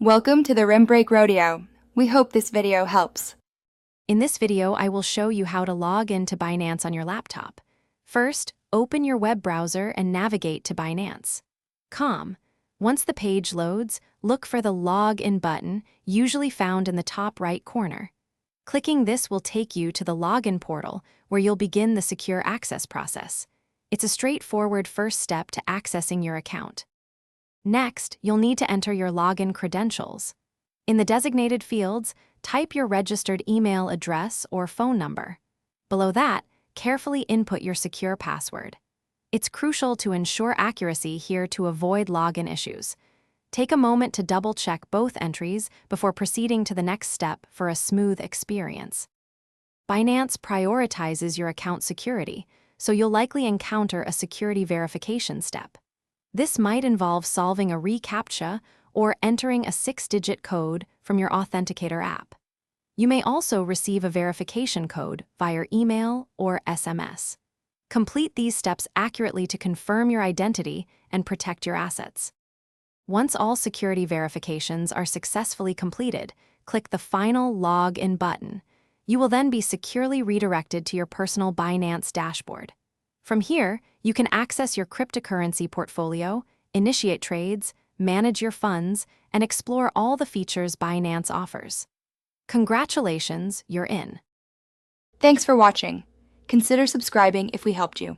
Welcome to the Rim Break Rodeo. We hope this video helps. In this video, I will show you how to log into Binance on your laptop. First, open your web browser and navigate to Binance.com. Once the page loads, look for the Login button, usually found in the top right corner. Clicking this will take you to the login portal, where you'll begin the secure access process. It's a straightforward first step to accessing your account. Next, you'll need to enter your login credentials. In the designated fields, type your registered email address or phone number. Below that, carefully input your secure password. It's crucial to ensure accuracy here to avoid login issues. Take a moment to double-check both entries before proceeding to the next step for a smooth experience. Binance prioritizes your account security, so you'll likely encounter a security verification step. This might involve solving a reCAPTCHA or entering a 6-digit code from your authenticator app. You may also receive a verification code via email or SMS. Complete these steps accurately to confirm your identity and protect your assets. Once all security verifications are successfully completed, click the final Login button. You will then be securely redirected to your personal Binance dashboard. From here, you can access your cryptocurrency portfolio, initiate trades, manage your funds, and explore all the features Binance offers. Congratulations, you're in. Thanks for watching. Consider subscribing if we helped you.